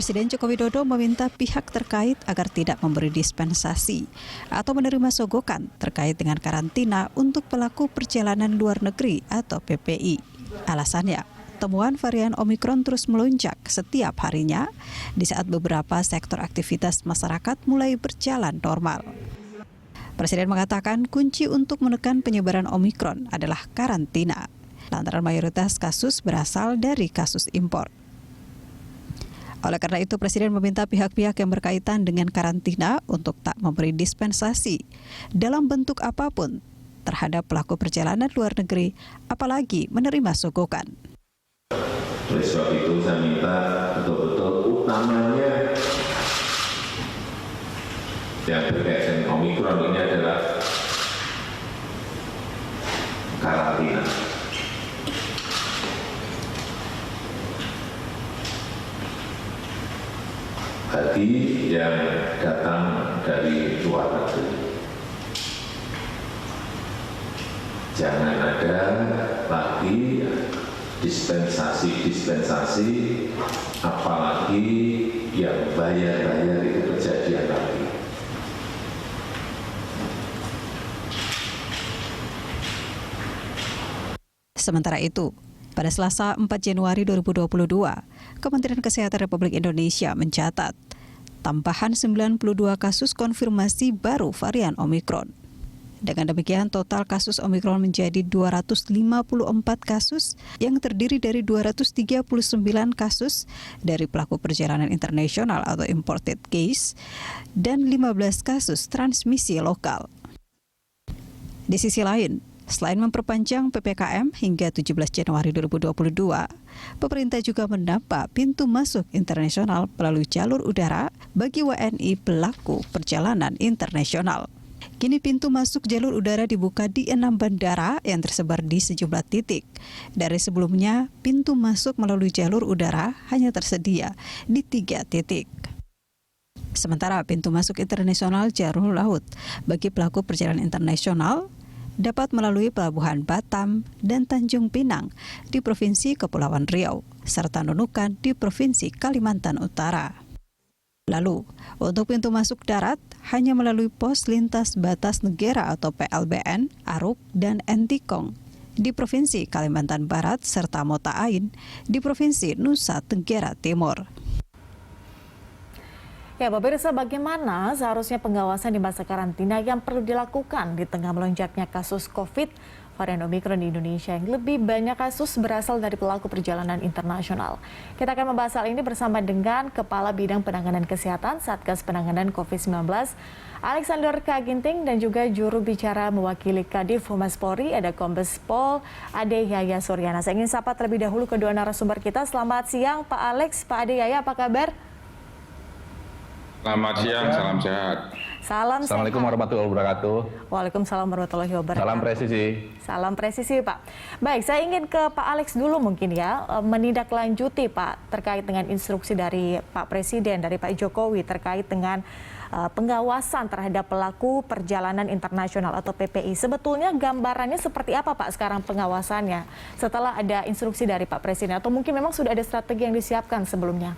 Presiden Joko Widodo meminta pihak terkait agar tidak memberi dispensasi atau menerima sogokan terkait dengan karantina untuk pelaku perjalanan luar negeri atau PPI. Alasannya, temuan varian Omikron terus melonjak setiap harinya di saat beberapa sektor aktivitas masyarakat mulai berjalan normal. Presiden mengatakan kunci untuk menekan penyebaran Omikron adalah karantina, lantaran mayoritas kasus berasal dari kasus impor. Oleh karena itu, Presiden meminta pihak-pihak yang berkaitan dengan karantina untuk tak memberi dispensasi dalam bentuk apapun terhadap pelaku perjalanan luar negeri, apalagi menerima sogokan. Oleh sebab itu, saya minta betul-betul utamanya yang berkaitan Omikron ini adalah karantina. Bagi yang datang dari luar negeri, jangan ada lagi dispensasi, apalagi yang bayar-bayar itu kejadian lagi. Sementara itu, pada Selasa 4 Januari 2022, Kementerian Kesehatan Republik Indonesia mencatat tambahan 92 kasus konfirmasi baru varian Omikron. Dengan demikian, total kasus Omikron menjadi 254 kasus yang terdiri dari 239 kasus dari pelaku perjalanan internasional atau imported case dan 15 kasus transmisi lokal. Di sisi lain, selain memperpanjang PPKM hingga 17 Januari 2022, pemerintah juga menambah pintu masuk internasional melalui jalur udara bagi WNI pelaku perjalanan internasional. Kini pintu masuk jalur udara dibuka di 6 bandara yang tersebar di sejumlah titik. Dari sebelumnya, pintu masuk melalui jalur udara hanya tersedia di 3 titik. Sementara pintu masuk internasional jalur laut bagi pelaku perjalanan internasional dapat melalui Pelabuhan Batam dan Tanjung Pinang di Provinsi Kepulauan Riau, serta Nunukan di Provinsi Kalimantan Utara. Lalu, untuk pintu masuk darat hanya melalui Pos Lintas Batas Negara atau PLBN, Aruk, dan Entikong di Provinsi Kalimantan Barat, serta Mota Ain di Provinsi Nusa Tenggara Timur. Ya, pemirsa, bagaimana seharusnya pengawasan di masa karantina yang perlu dilakukan di tengah melonjaknya kasus COVID varian Omikron di Indonesia yang lebih banyak kasus berasal dari pelaku perjalanan internasional. Kita akan membahas hal ini bersama dengan Kepala Bidang Penanganan Kesehatan Satgas Penanganan COVID-19, Alexander K. Ginting, dan juga juru bicara mewakili Kadif Humas Polri, ada Kombes Pol Ade Yaya Suryana. Saya ingin sapa terlebih dahulu kedua narasumber kita. Selamat siang Pak Alex, Pak Ade Yaya, apa kabar? Selamat siang, salam sehat. Assalamualaikum warahmatullahi wabarakatuh. Waalaikumsalam warahmatullahi wabarakatuh. Salam presisi. Salam presisi, Pak. Baik, saya ingin ke Pak Alex dulu mungkin ya, menindaklanjuti Pak terkait dengan instruksi dari Pak Presiden, dari Pak Jokowi terkait dengan pengawasan terhadap pelaku perjalanan internasional atau PPI. Sebetulnya gambarannya seperti apa Pak sekarang pengawasannya setelah ada instruksi dari Pak Presiden, atau mungkin memang sudah ada strategi yang disiapkan sebelumnya?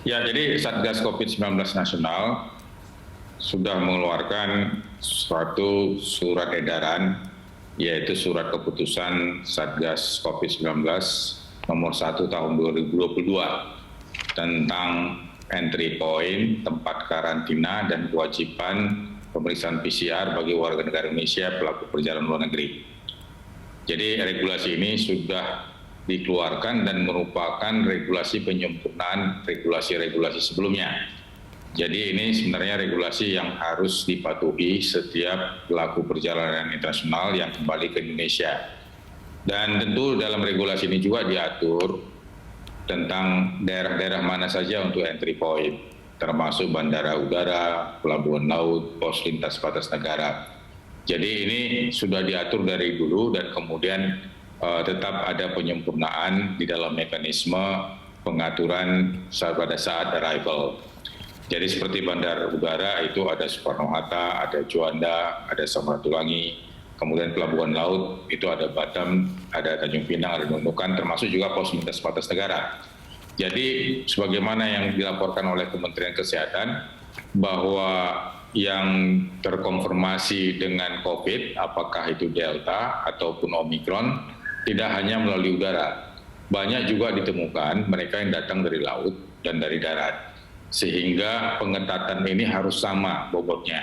Ya, jadi Satgas COVID-19 Nasional sudah mengeluarkan suatu surat edaran, yaitu surat keputusan Satgas COVID-19 nomor 1 tahun 2022 tentang entry point, tempat karantina, dan kewajiban pemeriksaan PCR bagi warga negara Indonesia pelaku perjalanan luar negeri. Jadi regulasi ini sudah dikeluarkan dan merupakan regulasi penyempurnaan regulasi-regulasi sebelumnya. Jadi ini sebenarnya regulasi yang harus dipatuhi setiap pelaku perjalanan internasional yang kembali ke Indonesia. Dan tentu dalam regulasi ini juga diatur tentang daerah-daerah mana saja untuk entry point, termasuk bandara udara, pelabuhan laut, pos lintas batas negara. Jadi ini sudah diatur dari dulu dan kemudian tetap ada penyempurnaan di dalam mekanisme pengaturan pada saat arrival. Jadi seperti bandar udara itu ada Soekarno-Hatta, ada Juanda, ada Samratulangi, kemudian pelabuhan laut itu ada Batam, ada Tanjung Pinang, ada Nunukan, termasuk juga pos lintas batas negara. Jadi sebagaimana yang dilaporkan oleh Kementerian Kesehatan bahwa yang terkonfirmasi dengan COVID, apakah itu Delta ataupun Omikron, tidak hanya melalui udara. Banyak juga ditemukan mereka yang datang dari laut dan dari darat. Sehingga pengetatan ini harus sama bobotnya.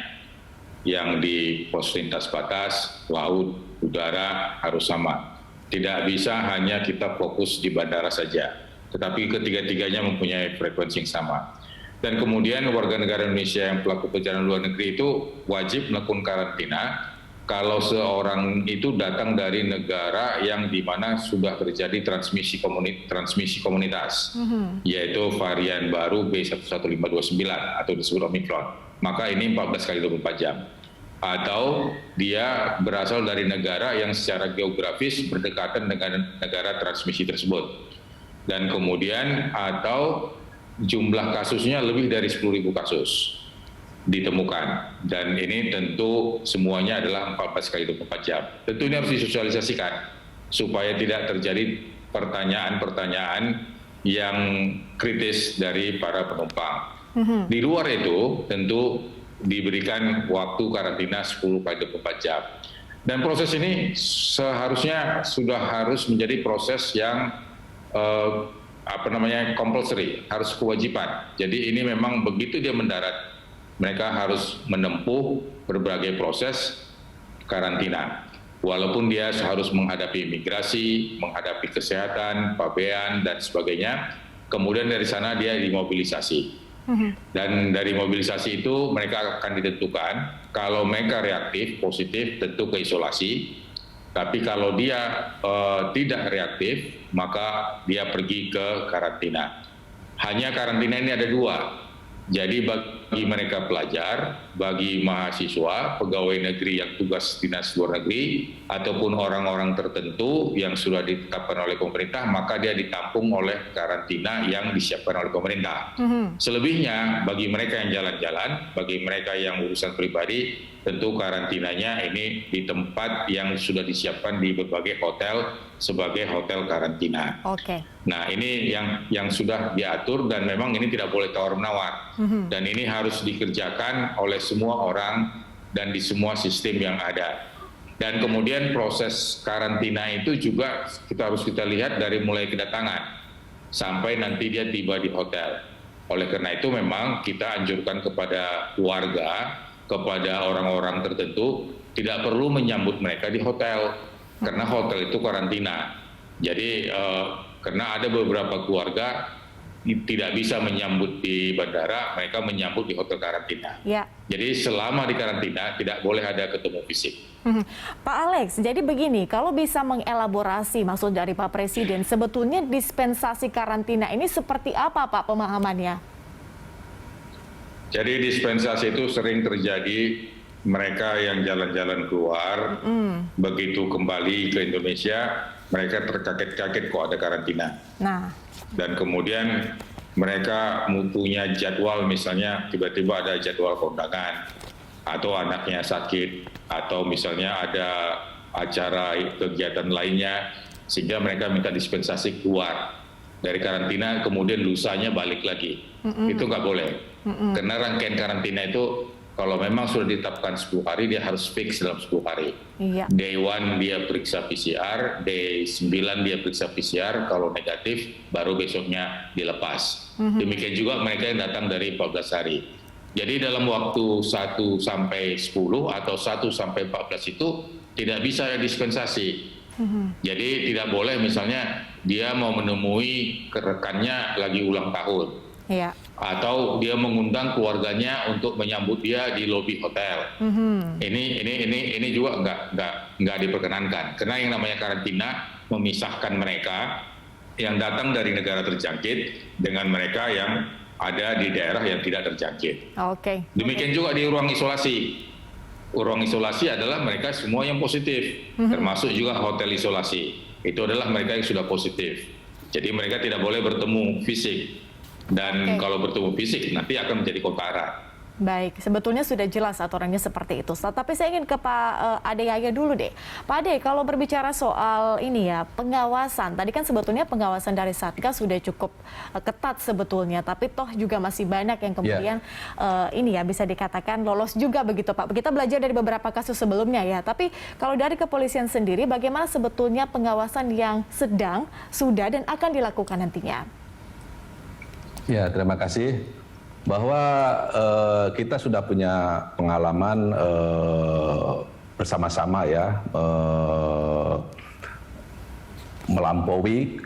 Yang di pos lintas batas, laut, udara harus sama. Tidak bisa hanya kita fokus di bandara saja, tetapi ketiga-tiganya mempunyai frekuensi yang sama. Dan kemudian warga negara Indonesia yang pelaku perjalanan luar negeri itu wajib melakukan karantina kalau seorang itu datang dari negara yang di mana sudah terjadi transmisi komunitas, yaitu varian baru B11529 atau disebut Omikron. Maka ini 14 kali 24 jam. Atau dia berasal dari negara yang secara geografis berdekatan dengan negara transmisi tersebut. Dan kemudian atau jumlah kasusnya lebih dari 10.000 kasus ditemukan. Dan ini tentu semuanya adalah 14 kali 24 jam. Tentu ini harus disosialisasikan supaya tidak terjadi pertanyaan-pertanyaan yang kritis dari para penumpang. Di luar itu tentu diberikan waktu karantina 10 kali 24 jam. Dan proses ini seharusnya sudah harus menjadi proses yang compulsory, harus kewajiban. Jadi ini memang begitu dia mendarat, mereka harus menempuh berbagai proses karantina. Walaupun dia harus menghadapi imigrasi, menghadapi kesehatan, pabean, dan sebagainya, kemudian dari sana dia dimobilisasi. Dan dari mobilisasi itu mereka akan ditentukan, kalau mereka reaktif, positif, tentu ke isolasi. Tapi kalau dia tidak reaktif, maka dia pergi ke karantina. Hanya karantina ini ada 2. Jadi bagi mereka pelajar, bagi mahasiswa, pegawai negeri yang tugas dinas luar negeri, ataupun orang-orang tertentu yang sudah ditetapkan oleh pemerintah, maka dia ditampung oleh karantina yang disiapkan oleh pemerintah. Selebihnya, bagi mereka yang jalan-jalan, bagi mereka yang urusan pribadi, tentu karantinanya ini di tempat yang sudah disiapkan di berbagai hotel sebagai hotel karantina. Nah, ini yang sudah diatur dan memang ini tidak boleh tawar-menawar. Dan ini harus dikerjakan oleh semua orang dan di semua sistem yang ada. Dan kemudian proses karantina itu juga harus kita lihat dari mulai kedatangan sampai nanti dia tiba di hotel. Oleh karena itu memang kita anjurkan kepada warga, kepada orang-orang tertentu, tidak perlu menyambut mereka di hotel, karena hotel itu karantina. Jadi karena ada beberapa keluarga tidak bisa menyambut di bandara, mereka menyambut di hotel karantina. Jadi selama di karantina tidak boleh ada ketemu fisik. Pak Alex, jadi begini, kalau bisa mengelaborasi maksud dari Pak Presiden, sebetulnya dispensasi karantina ini seperti apa Pak pemahamannya? Jadi dispensasi itu sering terjadi mereka yang jalan-jalan keluar, begitu kembali ke Indonesia, mereka terkaget-kaget kok ada karantina. Dan kemudian mereka punya jadwal, misalnya tiba-tiba ada jadwal kondangan, atau anaknya sakit, atau misalnya ada acara kegiatan lainnya, sehingga mereka minta dispensasi keluar dari karantina, kemudian lusanya balik lagi. Itu nggak boleh. Karena rangkaian karantina itu kalau memang sudah ditetapkan 10 hari, dia harus fix dalam 10 hari. Day 1 dia periksa PCR, day 9 dia periksa PCR, kalau negatif baru besoknya dilepas. Demikian juga mereka yang datang dari 14 hari. Jadi dalam waktu 1 sampai 10 atau 1 sampai 14 itu tidak bisa dispensasi. Jadi tidak boleh misalnya dia mau menemui rekannya lagi ulang tahun. Atau dia mengundang keluarganya untuk menyambut dia di lobi hotel. Ini juga nggak diperkenankan, karena yang namanya karantina memisahkan mereka yang datang dari negara terjangkit dengan mereka yang ada di daerah yang tidak terjangkit. Demikian juga di ruang isolasi. Ruang isolasi adalah mereka semua yang positif, termasuk juga hotel isolasi. Itu adalah mereka yang sudah positif. Jadi mereka tidak boleh bertemu fisik. Dan kalau bertemu fisik nanti akan menjadi kontak erat. Baik, sebetulnya sudah jelas aturannya seperti itu. Tapi saya ingin ke Pak Ade Yaya dulu deh. Pak Ade, kalau berbicara soal ini ya, pengawasan. Tadi kan sebetulnya pengawasan dari Satgas sudah cukup ketat sebetulnya. Tapi toh juga masih banyak yang kemudian ini ya bisa dikatakan lolos juga begitu Pak. Kita belajar dari beberapa kasus sebelumnya ya. Tapi kalau dari kepolisian sendiri, bagaimana sebetulnya pengawasan yang sedang, sudah, dan akan dilakukan nantinya? Ya, terima kasih. Bahwa kita sudah punya pengalaman bersama-sama ya melampaui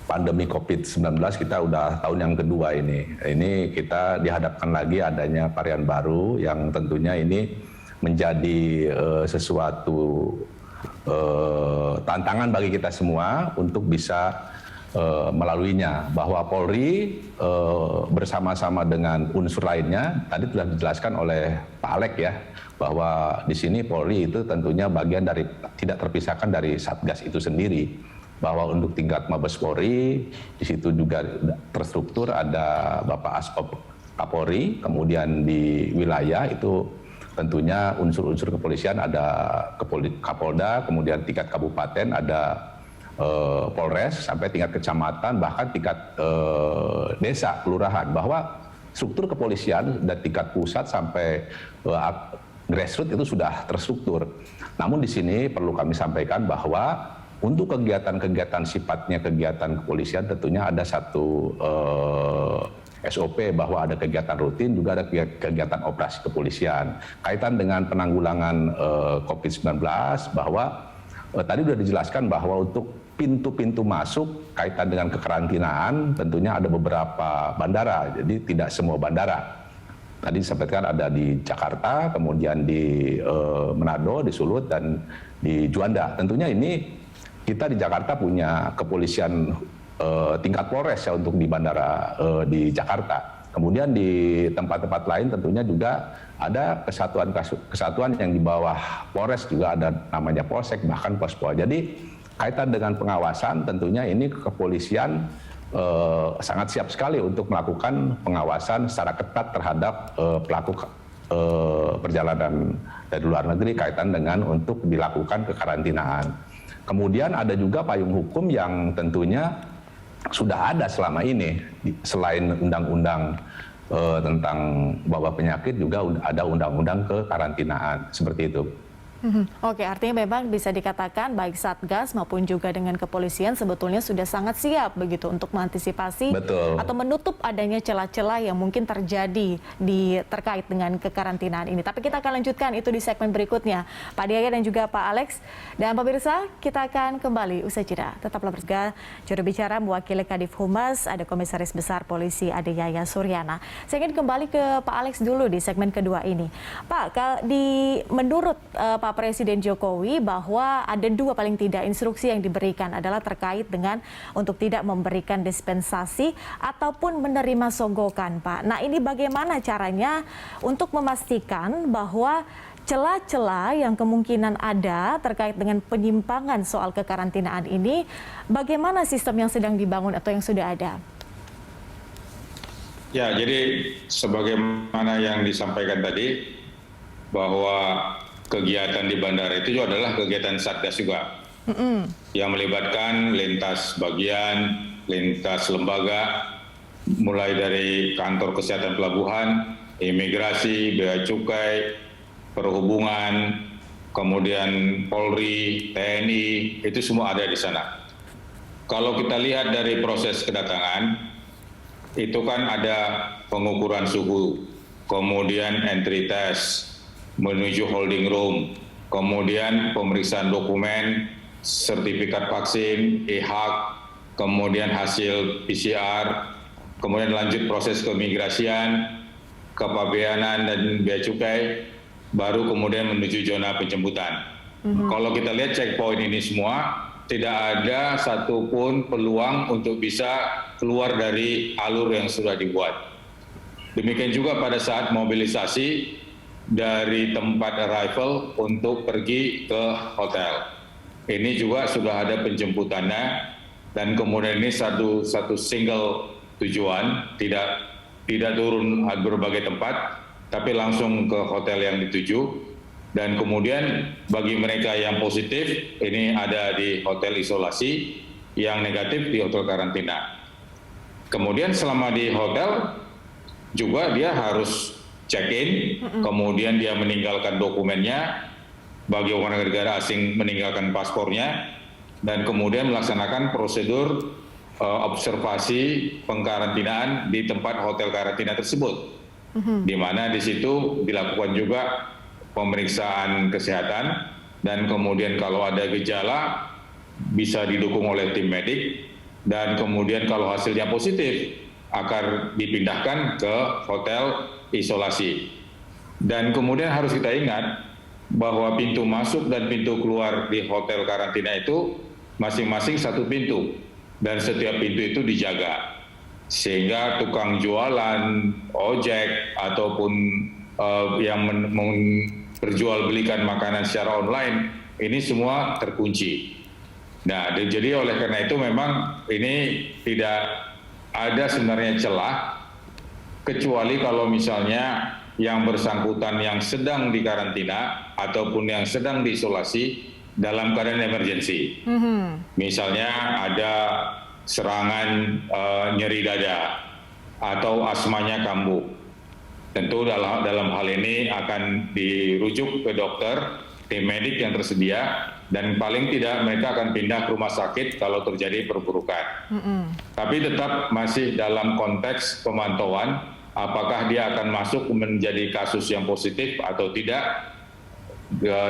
pandemi COVID-19. Kita udah tahun yang kedua ini. Ini kita dihadapkan lagi adanya varian baru yang tentunya ini menjadi sesuatu tantangan bagi kita semua untuk bisa melaluinya, bahwa Polri bersama-sama dengan unsur lainnya tadi sudah dijelaskan oleh Pak Alex ya, bahwa di sini Polri itu tentunya bagian dari, tidak terpisahkan dari Satgas itu sendiri, bahwa untuk tingkat Mabes Polri di situ juga terstruktur ada Bapak Aspop Kapolri, kemudian di wilayah itu tentunya unsur-unsur kepolisian ada Kapolda, kemudian tingkat kabupaten ada Polres, sampai tingkat kecamatan, bahkan tingkat desa, kelurahan, bahwa struktur kepolisian dari tingkat pusat sampai grassroots itu sudah terstruktur. Namun di sini perlu kami sampaikan bahwa untuk kegiatan-kegiatan sifatnya kegiatan kepolisian tentunya ada satu SOP, bahwa ada kegiatan rutin, juga ada kegiatan operasi kepolisian. Kaitan dengan penanggulangan COVID-19, bahwa tadi sudah dijelaskan bahwa untuk pintu-pintu masuk kaitan dengan kekarantinaan tentunya ada beberapa bandara, jadi tidak semua bandara. Tadi disampaikan ada di Jakarta, kemudian di Manado, di Sulut, dan di Juanda. Tentunya ini kita di Jakarta punya kepolisian tingkat Polres ya untuk di bandara di Jakarta. Kemudian di tempat-tempat lain tentunya juga ada kesatuan yang di bawah Polres, juga ada namanya Polsek, bahkan Pospol. Jadi kaitan dengan pengawasan tentunya ini kepolisian sangat siap sekali untuk melakukan pengawasan secara ketat terhadap pelaku perjalanan dari luar negeri kaitan dengan untuk dilakukan kekarantinaan. Kemudian ada juga payung hukum yang tentunya sudah ada selama ini, selain undang-undang tentang wabah penyakit, juga ada undang-undang kekarantinaan, seperti itu. Oke, artinya memang bisa dikatakan baik Satgas maupun juga dengan kepolisian sebetulnya sudah sangat siap begitu untuk mengantisipasi atau menutup adanya celah-celah yang mungkin terjadi terkait dengan kekarantinaan ini. Tapi kita akan lanjutkan itu di segmen berikutnya. Pak Yaya dan juga Pak Alex. Dan pemirsa, kita akan kembali usai jeda. Tetaplah bersama. Juru bicara mewakili Kadif Humas, ada Komisaris Besar Polisi Ade Yaya Suryana. Saya ingin kembali ke Pak Alex dulu di segmen kedua ini. Pak, menurut Pak Presiden Jokowi bahwa ada dua paling tidak instruksi yang diberikan adalah terkait dengan untuk tidak memberikan dispensasi ataupun menerima sogokan, Pak. Nah, ini bagaimana caranya untuk memastikan bahwa celah-celah yang kemungkinan ada terkait dengan penyimpangan soal kekarantinaan ini, bagaimana sistem yang sedang dibangun atau yang sudah ada? Ya, jadi sebagaimana yang disampaikan tadi, bahwa kegiatan di bandara itu juga adalah kegiatan Satgas juga, yang melibatkan lintas bagian, lintas lembaga, mulai dari kantor kesehatan pelabuhan, imigrasi, bea cukai, perhubungan, kemudian Polri, TNI, itu semua ada di sana. Kalau kita lihat dari proses kedatangan, itu kan ada pengukuran suhu, kemudian entry test, menuju holding room, kemudian pemeriksaan dokumen, sertifikat vaksin, e-hak, kemudian hasil PCR, kemudian lanjut proses keimigrasian, kepabeanan dan bea cukai, baru kemudian menuju zona penjemputan. Kalau kita lihat checkpoint ini semua, tidak ada satupun peluang untuk bisa keluar dari alur yang sudah dibuat. Demikian juga pada saat mobilisasi dari tempat arrival untuk pergi ke hotel. Ini juga sudah ada penjemputannya, dan kemudian ini satu single tujuan, tidak turun berbagai tempat, tapi langsung ke hotel yang dituju. Dan kemudian bagi mereka yang positif, ini ada di hotel isolasi, yang negatif di hotel karantina. Kemudian selama di hotel juga dia harus check-in, kemudian dia meninggalkan dokumennya, bagi warga negara asing meninggalkan paspornya, dan kemudian melaksanakan prosedur observasi pengkarantinaan di tempat hotel karantina tersebut, di mana di situ dilakukan juga pemeriksaan kesehatan, dan kemudian kalau ada gejala bisa didukung oleh tim medik, dan kemudian kalau hasilnya positif akan dipindahkan ke hotel isolasi. Dan kemudian harus kita ingat bahwa pintu masuk dan pintu keluar di hotel karantina itu masing-masing satu pintu, dan setiap pintu itu dijaga, sehingga tukang jualan, ojek, ataupun yang memperjualbelikan makanan secara online, ini semua terkunci. Nah, jadi oleh karena itu memang ini tidak ada sebenarnya celah, kecuali kalau misalnya yang bersangkutan yang sedang dikarantina ataupun yang sedang diisolasi dalam keadaan emergensi. Misalnya ada serangan nyeri dada atau asmanya kambuh. Tentu dalam hal ini akan dirujuk ke dokter, tim medik yang tersedia, dan paling tidak mereka akan pindah ke rumah sakit kalau terjadi perburukan. Tapi tetap masih dalam konteks pemantauan, apakah dia akan masuk menjadi kasus yang positif atau tidak,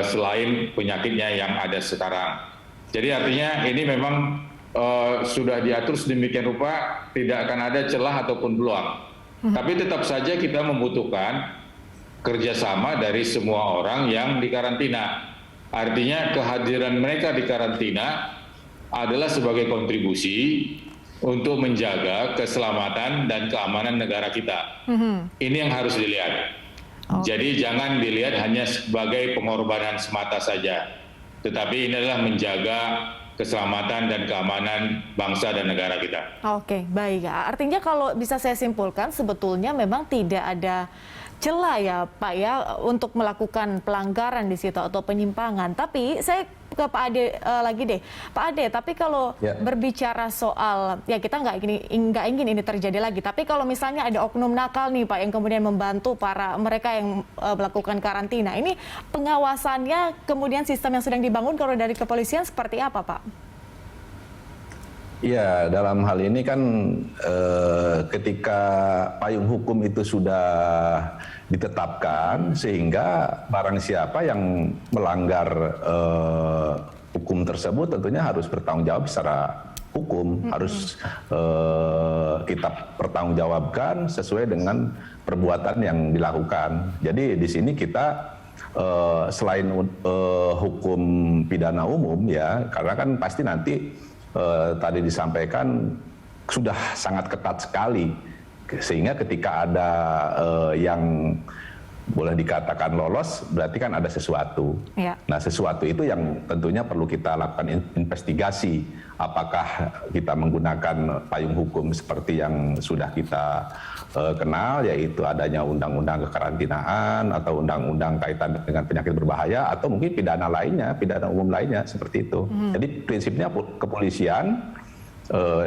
selain penyakitnya yang ada sekarang. Jadi artinya ini memang sudah diatur sedemikian rupa, tidak akan ada celah ataupun peluang. Tapi tetap saja kita membutuhkan kerjasama dari semua orang yang dikarantina. Artinya kehadiran mereka di karantina adalah sebagai kontribusi untuk menjaga keselamatan dan keamanan negara kita. Ini yang harus dilihat. Jadi jangan dilihat hanya sebagai pengorbanan semata saja, tetapi ini adalah menjaga keselamatan dan keamanan bangsa dan negara kita. Oke, baik. Artinya kalau bisa saya simpulkan, sebetulnya memang tidak ada celah ya Pak ya untuk melakukan pelanggaran di situ atau penyimpangan. Tapi saya ke Pak Ade lagi deh, Pak Ade. Tapi kalau berbicara soal ya kita nggak ingin ini terjadi lagi. Tapi kalau misalnya ada oknum nakal nih Pak yang kemudian membantu mereka yang melakukan karantina, ini pengawasannya kemudian sistem yang sedang dibangun kalau dari kepolisian seperti apa Pak? Ya, dalam hal ini kan ketika payung hukum itu sudah ditetapkan, sehingga barang siapa yang melanggar hukum tersebut tentunya harus bertanggung jawab secara hukum, harus kita pertanggungjawabkan sesuai dengan perbuatan yang dilakukan. Jadi di sini kita selain hukum pidana umum ya, karena kan pasti nanti tadi disampaikan sudah sangat ketat sekali, sehingga ketika ada yang boleh dikatakan lolos, berarti kan ada sesuatu. Ya. Nah, sesuatu itu yang tentunya perlu kita lakukan investigasi. Apakah kita menggunakan payung hukum seperti yang sudah kita kenal, yaitu adanya undang-undang kekarantinaan atau undang-undang kaitan dengan penyakit berbahaya, atau mungkin pidana lainnya, pidana umum lainnya seperti itu. Jadi prinsipnya kepolisian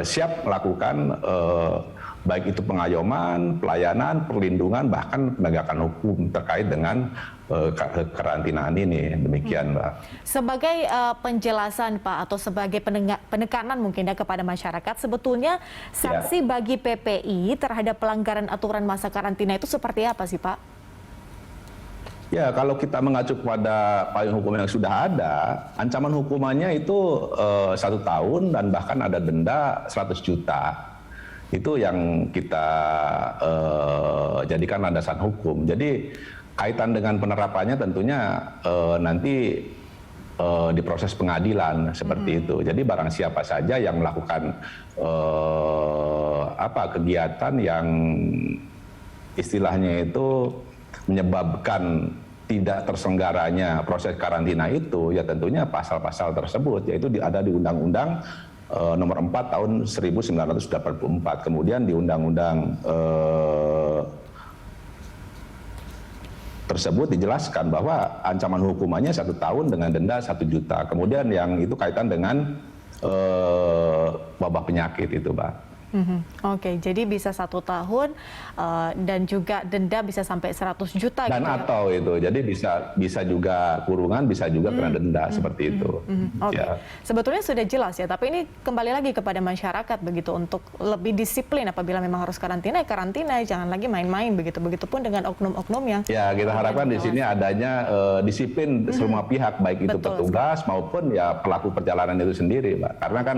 siap melakukan baik itu pengayoman, pelayanan, perlindungan, bahkan penegakan hukum terkait dengan karantinaan ini. Demikian, Mbak. Sebagai penjelasan, Pak, atau sebagai penekanan mungkin ya kepada masyarakat, sebetulnya sanksi bagi PPI terhadap pelanggaran aturan masa karantina itu seperti apa sih, Pak? Ya, kalau kita mengacu pada payung hukum yang sudah ada, ancaman hukumannya itu 1 tahun dan bahkan ada denda 100 juta. Itu yang kita jadikan landasan hukum. Jadi kaitan dengan penerapannya tentunya nanti diproses pengadilan seperti itu. Jadi barang siapa saja yang melakukan kegiatan yang istilahnya itu menyebabkan tidak terselenggaranya proses karantina itu, ya tentunya pasal-pasal tersebut yaitu ada di Undang-Undang Nomor 4 tahun 1984, kemudian di Undang-Undang tersebut dijelaskan bahwa ancaman hukumannya 1 tahun dengan denda 1 juta. Kemudian yang itu kaitan dengan wabah penyakit itu, Pak. Oke, jadi bisa 1 tahun dan juga denda bisa sampai 100 juta dan gitu ya? atau itu, jadi bisa juga kurungan, bisa juga kena denda seperti itu. Oke, Ya. sebetulnya sudah jelas ya, tapi ini kembali lagi kepada masyarakat begitu untuk lebih disiplin apabila memang harus karantina, jangan lagi main-main begitu. Begitupun dengan oknum-oknum yang Ya, kita harapkan di sini adanya disiplin semua pihak, baik itu Betul petugas maupun ya pelaku perjalanan itu sendiri, Pak. Karena kan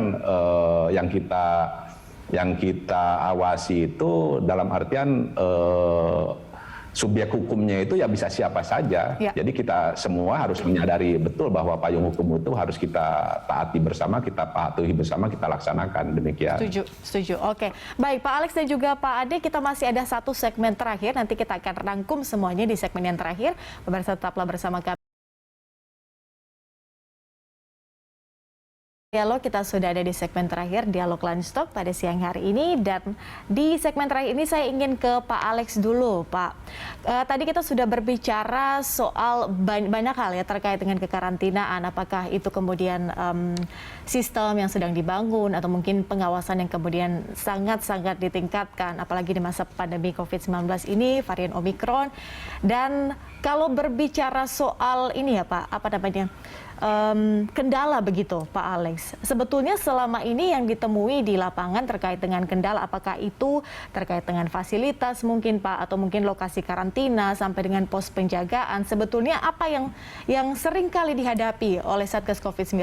yang kita awasi itu dalam artian subjek hukumnya itu ya bisa siapa saja. Ya. Jadi kita semua harus menyadari betul bahwa payung hukum itu harus kita taati bersama, kita patuhi bersama, kita laksanakan, demikian. Setuju. Oke, baik Pak Alex dan juga Pak Ade, kita masih ada 1 segmen terakhir. Nanti kita akan rangkum semuanya di segmen yang terakhir. Pemirsa tetaplah bersama kami. Dialog, kita sudah ada di segmen terakhir Dialog Lunch Talk pada siang hari ini, dan di segmen terakhir ini saya ingin ke Pak Alex dulu, Pak. Tadi kita sudah berbicara soal banyak hal ya terkait dengan kekarantinaan, apakah itu kemudian sistem yang sedang dibangun atau mungkin pengawasan yang kemudian sangat-sangat ditingkatkan, apalagi di masa pandemi COVID-19 ini, varian Omikron. Dan kalau berbicara soal ini ya Pak, kendala begitu Pak Alex. Sebetulnya selama ini yang ditemui di lapangan terkait dengan kendala, apakah itu terkait dengan fasilitas mungkin Pak, atau mungkin lokasi karantina sampai dengan pos penjagaan, sebetulnya apa yang sering kali dihadapi oleh Satgas COVID-19?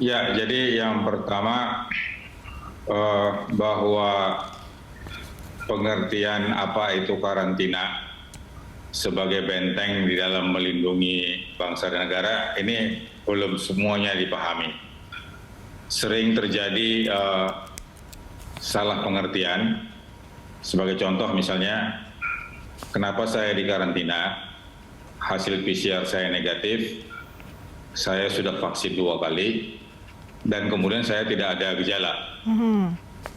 Ya, jadi yang pertama bahwa pengertian apa itu karantina sebagai benteng di dalam melindungi bangsa dan negara ini belum semuanya dipahami. Sering terjadi salah pengertian. Sebagai contoh misalnya, kenapa saya dikarantina, hasil PCR saya negatif, saya sudah vaksin 2 kali, dan kemudian saya tidak ada gejala.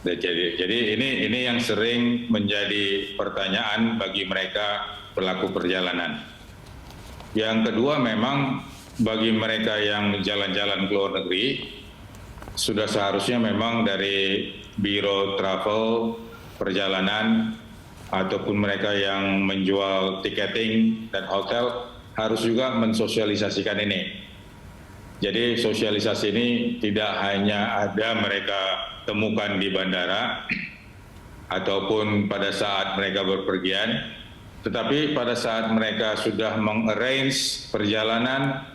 Jadi ini yang sering menjadi pertanyaan bagi mereka pelaku perjalanan. Yang kedua, memang bagi mereka yang jalan-jalan ke luar negeri, sudah seharusnya memang dari Biro Travel Perjalanan ataupun mereka yang menjual tiketing dan hotel harus juga mensosialisasikan ini. Jadi sosialisasi ini tidak hanya ada mereka temukan di bandara ataupun pada saat mereka berpergian, tetapi pada saat mereka sudah mengarrange perjalanan,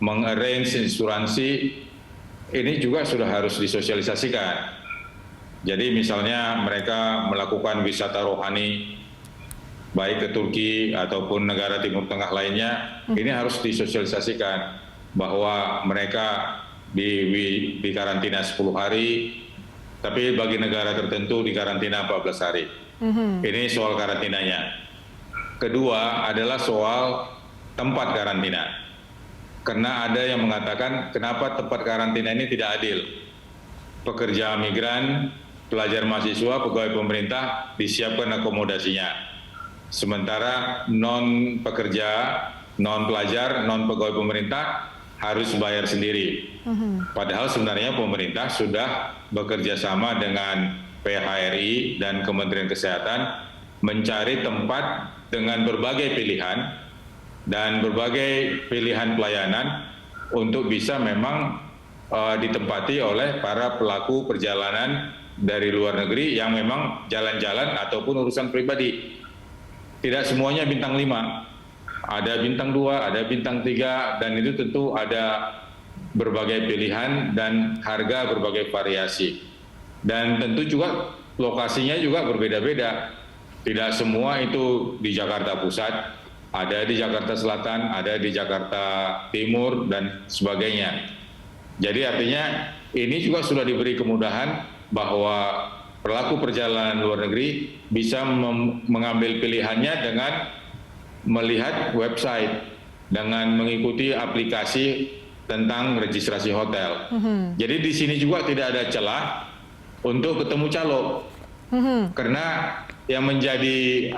mengarrange insuransi, ini juga sudah harus disosialisasikan. Jadi misalnya mereka melakukan wisata rohani, baik ke Turki ataupun negara Timur Tengah lainnya, ini harus disosialisasikan bahwa mereka di karantina 10 hari, tapi bagi negara tertentu di karantina 14 hari. Ini soal karantinanya. Kedua adalah soal tempat karantina. Karena ada yang mengatakan kenapa tempat karantina ini tidak adil. Pekerja migran, pelajar mahasiswa, pegawai pemerintah disiapkan akomodasinya. Sementara non-pekerja, non-pelajar, non-pegawai pemerintah harus bayar sendiri. Padahal sebenarnya pemerintah sudah bekerja sama dengan PHRI dan Kementerian Kesehatan mencari tempat dengan berbagai pilihan dan berbagai pilihan pelayanan untuk bisa memang ditempati oleh para pelaku perjalanan dari luar negeri yang memang jalan-jalan ataupun urusan pribadi. Tidak semuanya bintang 5, ada bintang 2, ada bintang 3, dan itu tentu ada berbagai pilihan dan harga berbagai variasi. Dan tentu juga lokasinya juga berbeda-beda. Tidak semua itu di Jakarta Pusat, ada di Jakarta Selatan, ada di Jakarta Timur, dan sebagainya. Jadi artinya ini juga sudah diberi kemudahan bahwa pelaku perjalanan luar negeri bisa mengambil pilihannya dengan melihat website, dengan mengikuti aplikasi tentang registrasi hotel. Jadi di sini juga tidak ada celah untuk ketemu calo. Karena yang menjadi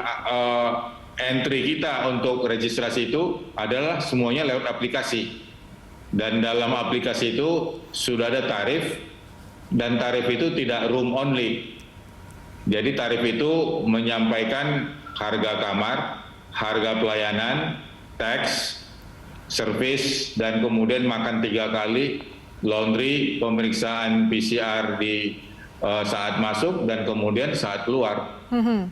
entry kita untuk registrasi itu adalah semuanya lewat aplikasi. Dan dalam aplikasi itu sudah ada tarif, dan tarif itu tidak room only. Jadi tarif itu menyampaikan harga kamar, harga pelayanan, tax, service, dan kemudian makan 3 kali, laundry, pemeriksaan PCR di saat masuk, dan kemudian saat keluar.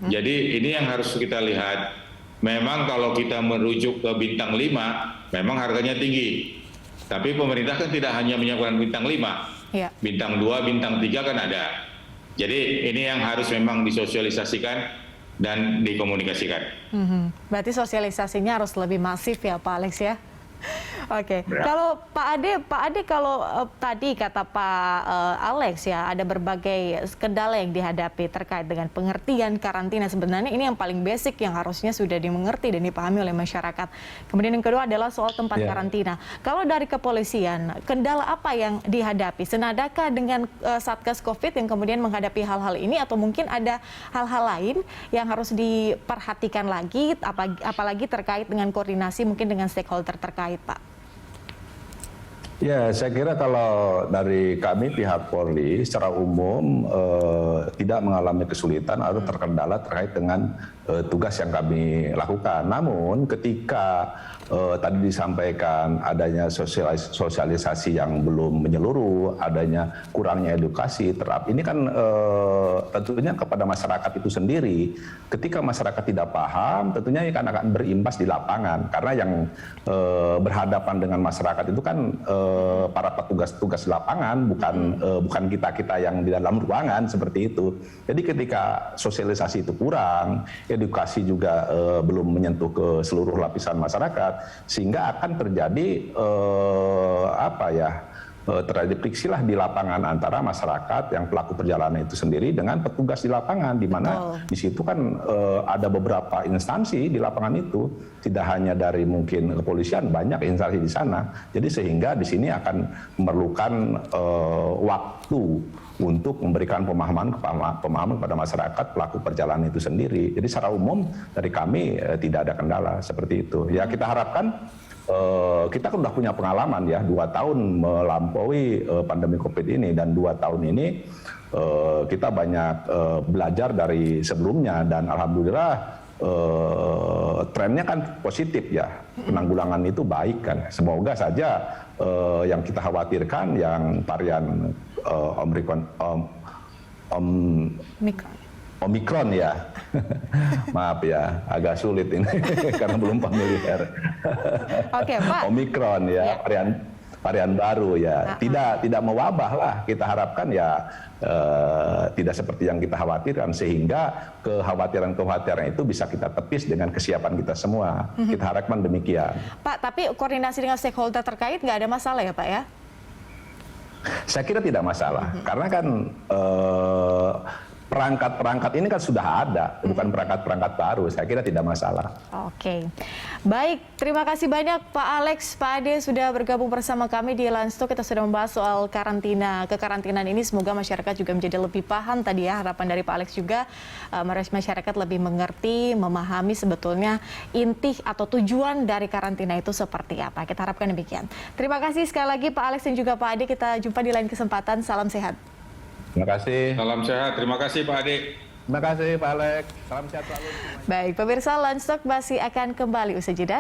Jadi ini yang harus kita lihat. Memang kalau kita merujuk ke bintang 5, memang harganya tinggi. Tapi pemerintah kan tidak hanya menyiapkan bintang 5, bintang 2, bintang 3 kan ada. Jadi ini yang harus memang disosialisasikan dan dikomunikasikan. Berarti sosialisasinya harus lebih masif ya Pak Alex ya? Oke. Kalau Pak Ade kalau tadi kata Pak Alex ya, ada berbagai kendala yang dihadapi terkait dengan pengertian karantina. Sebenarnya ini yang paling basic yang harusnya sudah dimengerti dan dipahami oleh masyarakat. Kemudian yang kedua adalah soal tempat karantina. Kalau dari kepolisian, kendala apa yang dihadapi? Senadakah dengan Satgas Covid yang kemudian menghadapi hal-hal ini, atau mungkin ada hal-hal lain yang harus diperhatikan lagi, apalagi terkait dengan koordinasi mungkin dengan stakeholder terkait, Pak? Ya, saya kira kalau dari kami pihak Polri secara umum tidak mengalami kesulitan atau terkendala terkait dengan tugas yang kami lakukan. Namun ketika tadi disampaikan adanya sosialisasi yang belum menyeluruh, adanya kurangnya edukasi ini kan tentunya kepada masyarakat itu sendiri. Ketika masyarakat tidak paham, tentunya ini akan berimbas di lapangan, karena yang berhadapan dengan masyarakat itu kan para petugas-tugas lapangan, bukan kita yang di dalam ruangan seperti itu. Jadi ketika sosialisasi itu kurang, edukasi juga belum menyentuh ke seluruh lapisan masyarakat, sehingga akan terjadi terjadi friksilah di lapangan antara masyarakat yang pelaku perjalanan itu sendiri dengan petugas di lapangan, di mana di situ kan ada beberapa instansi di lapangan itu, tidak hanya dari mungkin kepolisian, banyak instansi di sana. Jadi sehingga di sini akan memerlukan waktu untuk memberikan pemahaman kepada masyarakat pelaku perjalanan itu sendiri. Jadi secara umum dari kami tidak ada kendala seperti itu. Ya, kita harapkan kita kan sudah punya pengalaman ya, 2 tahun melampaui pandemi Covid ini, dan 2 tahun ini kita banyak belajar dari sebelumnya, dan alhamdulillah trennya kan positif ya, penanggulangan itu baik kan. Semoga saja yang kita khawatirkan yang varian Omikron ya, maaf ya, agak sulit ini karena belum familiar. Oke, Pak. Omikron ya, varian baru ya, tidak mewabah lah. Kita harapkan ya tidak seperti yang kita khawatirkan, sehingga kekhawatiran itu bisa kita tepis dengan kesiapan kita semua. Kita harapkan demikian. Pak, tapi koordinasi dengan stakeholder terkait nggak ada masalah ya Pak ya? Saya kira tidak masalah, karena kan perangkat-perangkat ini kan sudah ada, bukan perangkat-perangkat baru. Saya kira tidak masalah. Oke, baik. Terima kasih banyak Pak Alex, Pak Ade sudah bergabung bersama kami di Landstalk. Kita sudah membahas soal kekarantinaan ini. Semoga masyarakat juga menjadi lebih paham tadi ya. Harapan dari Pak Alex juga masyarakat lebih mengerti, memahami sebetulnya inti atau tujuan dari karantina itu seperti apa. Kita harapkan demikian. Terima kasih sekali lagi Pak Alex dan juga Pak Ade. Kita jumpa di lain kesempatan. Salam sehat. Terima kasih. Salam sehat. Terima kasih Pak Ade. Terima kasih Pak Alex. Salam sehat selalu. Baik, pemirsa, Landstalk masih akan kembali usai jeda.